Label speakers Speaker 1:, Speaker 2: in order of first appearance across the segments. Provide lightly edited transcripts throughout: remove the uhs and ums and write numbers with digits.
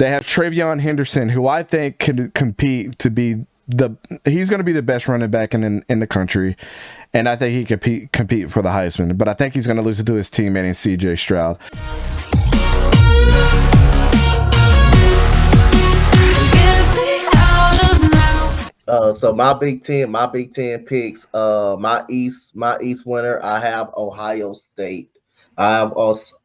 Speaker 1: They have Travion Henderson, who I think can compete to be he's going to be the best running back in the country, and I think he can compete for the Heisman. But I think he's going to lose it to his teammate in C.J. Stroud.
Speaker 2: So my Big Ten picks. My East winner. I have Ohio State. I have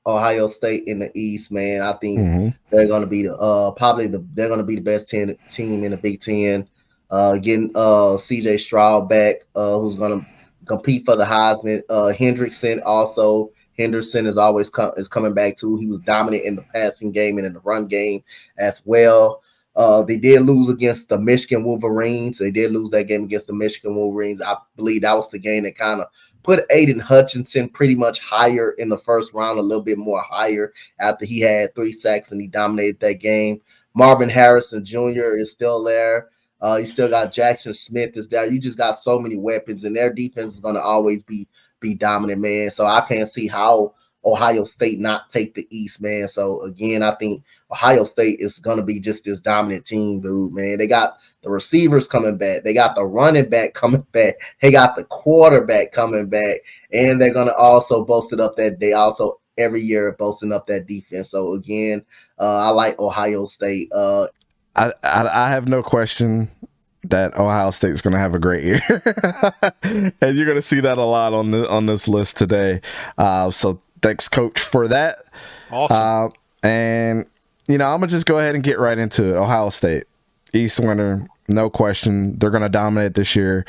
Speaker 2: Ohio State in the East, man. I think they're going to be they're going to be the best team in the Big Ten. Getting C.J. Stroud back, who's going to compete for the Heisman. Henderson is always coming back too. He was dominant in the passing game and in the run game as well. They did lose against the Michigan Wolverines. They did lose that game against the Michigan Wolverines. I believe that was the game that kind of put Aiden Hutchinson pretty much higher in the first round, a little bit more higher after he had 3 sacks and he dominated that game. Marvin Harrison Jr. is still there. You still got Jackson Smith is there. You just got so many weapons, and their defense is going to always be dominant, man. So I can't see how Ohio State not take the East, man. So again, I think Ohio State is going to be just this dominant team, dude, man. They got the receivers coming back. They got the running back coming back. They got the quarterback coming back, and they're going to also boast it up that they also every year boasting up that defense. So again, I like Ohio State.
Speaker 1: I have no question that Ohio State is going to have a great year, and you're going to see that a lot on this list today. So thanks, Coach, for that.
Speaker 3: Awesome.
Speaker 1: And I'm gonna just go ahead and get right into it. Ohio State, East winner, no question. They're going to dominate this year.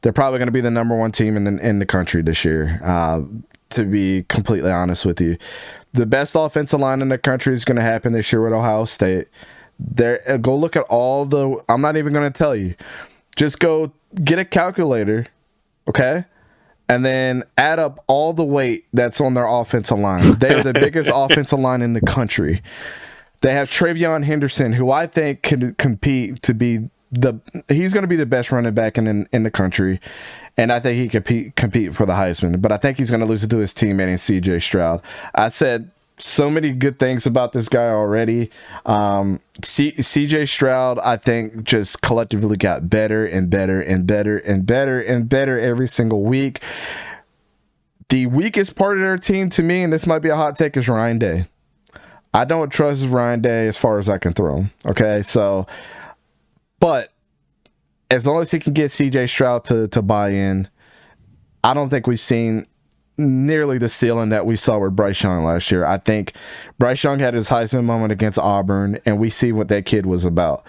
Speaker 1: They're probably going to be the number 1 team in the country this year. To be completely honest with you, the best offensive line in the country is going to happen this year with Ohio State. Go look at all the. I'm not even going to tell you. Just go get a calculator, okay, and then add up all the weight that's on their offensive line. They're the biggest offensive line in the country. They have Travion Henderson, who I think can compete to be he's going to be the best running back in the country, and I think he can compete for the Heisman. But I think he's going to lose it to his teammate in C.J. Stroud. I said so many good things about this guy already. C.J. Stroud, I think, just collectively got better and better and better and better and better every single week. The weakest part of their team to me, and this might be a hot take, is Ryan Day. I don't trust Ryan Day as far as I can throw him. Okay, so, but as long as he can get C.J. Stroud to buy in, I don't think we've seen nearly the ceiling that we saw with Bryce Young last year. I think Bryce Young had his Heisman moment against Auburn, and we see what that kid was about.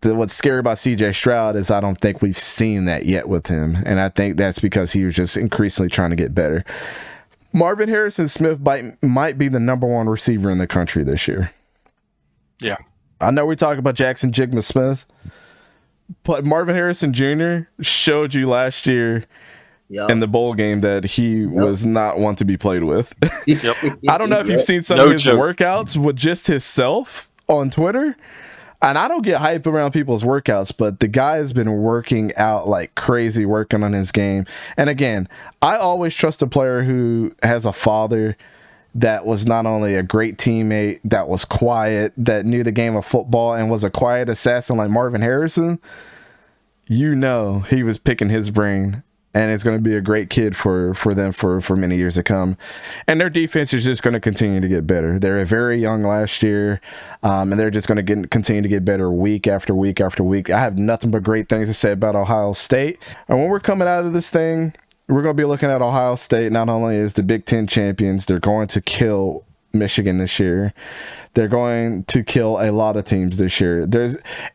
Speaker 1: What's scary about C.J. Stroud is I don't think we've seen that yet with him, and I think that's because he was just increasingly trying to get better. Marvin Harrison Smith might be the number 1 receiver in the country this year.
Speaker 3: Yeah.
Speaker 1: I know we talk about Jackson Jigma Smith, but Marvin Harrison Jr. showed you last year in the bowl game that he was not one to be played with. I don't know if you've seen some of his workouts with just himself on Twitter. And I don't get hype around people's workouts, but the guy has been working out like crazy, working on his game. And again, I always trust a player who has a father that was not only a great teammate, that was quiet, that knew the game of football and was a quiet assassin like Marvin Harrison. He was picking his brain. And it's going to be a great kid for them for many years to come. And their defense is just going to continue to get better. They were very young last year, and they're just going to continue to get better week after week after week. I have nothing but great things to say about Ohio State. And when we're coming out of this thing, we're going to be looking at Ohio State not only as the Big Ten champions, they're going to kill Michigan this year. They're going to kill a lot of teams this year.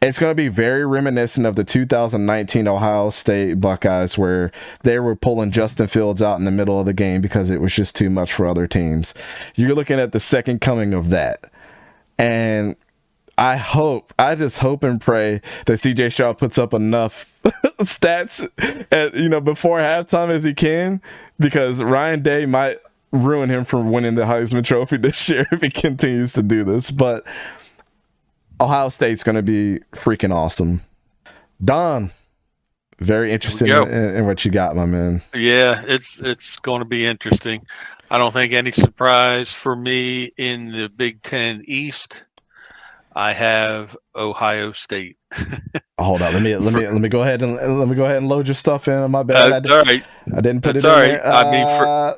Speaker 1: It's going to be very reminiscent of the 2019 Ohio State Buckeyes, where they were pulling Justin Fields out in the middle of the game because it was just too much for other teams. You're looking at the second coming of that. And I just hope and pray that C.J. Stroud puts up enough stats before halftime as he can, because Ryan Day might ruin him from winning the Heisman Trophy this year if he continues to do this. But Ohio State's going to be freaking awesome. Don, very interested in what you got, my man.
Speaker 3: Yeah, it's going to be interesting. I don't think any surprise for me in the Big Ten East. I have Ohio State.
Speaker 1: Hold on, let me go ahead and load your stuff in. My bad.
Speaker 3: That's all right.
Speaker 1: I didn't put
Speaker 3: That's
Speaker 1: it in
Speaker 3: all right.
Speaker 1: there.
Speaker 3: I mean,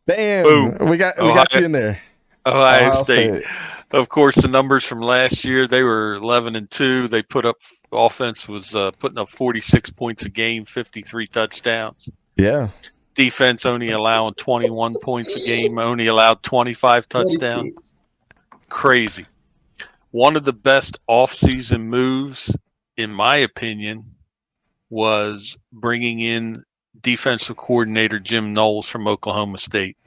Speaker 1: Bam!
Speaker 3: boom.
Speaker 1: We got you in there.
Speaker 3: Ohio State. Of course, the numbers from last year, they were 11-2. They put up offense was putting up 46 points a game, 53 touchdowns.
Speaker 1: Yeah.
Speaker 3: Defense only allowing 21 points a game, only allowed 25 touchdowns.
Speaker 2: 26.
Speaker 3: Crazy. One of the best offseason moves, in my opinion, was bringing in defensive coordinator Jim Knowles from Oklahoma State.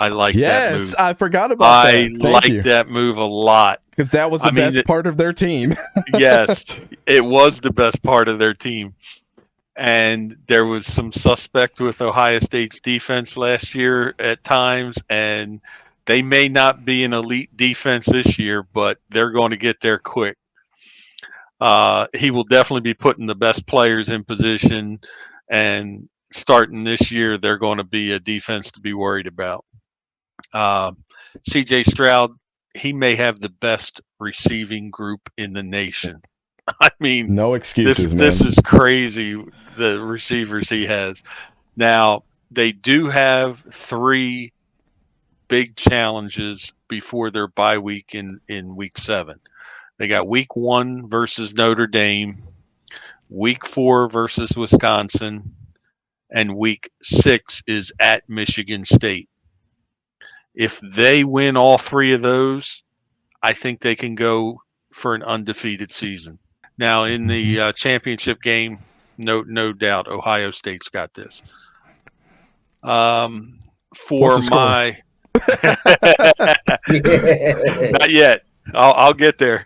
Speaker 3: I like that move.
Speaker 1: Yes, I forgot about that.
Speaker 3: I like that move a lot.
Speaker 1: Because that was the best part of their team.
Speaker 3: Yes, it was the best part of their team. And there was some suspect with Ohio State's defense last year at times, and they may not be an elite defense this year, but they're going to get there quick. He will definitely be putting the best players in position, and starting this year, they're going to be a defense to be worried about. CJ Stroud, he may have the best receiving group in the nation. I mean,
Speaker 1: no excuses,
Speaker 3: this is crazy, the receivers he has. Now, they do have 3 big challenges before their bye week in week 7. They got week 1 versus Notre Dame, week 4 versus Wisconsin, and week 6 is at Michigan State. If they win all 3 of those, I think they can go for an undefeated season. Now, in the championship game, no doubt, Ohio State's got this. For my, not yet. I'll get there.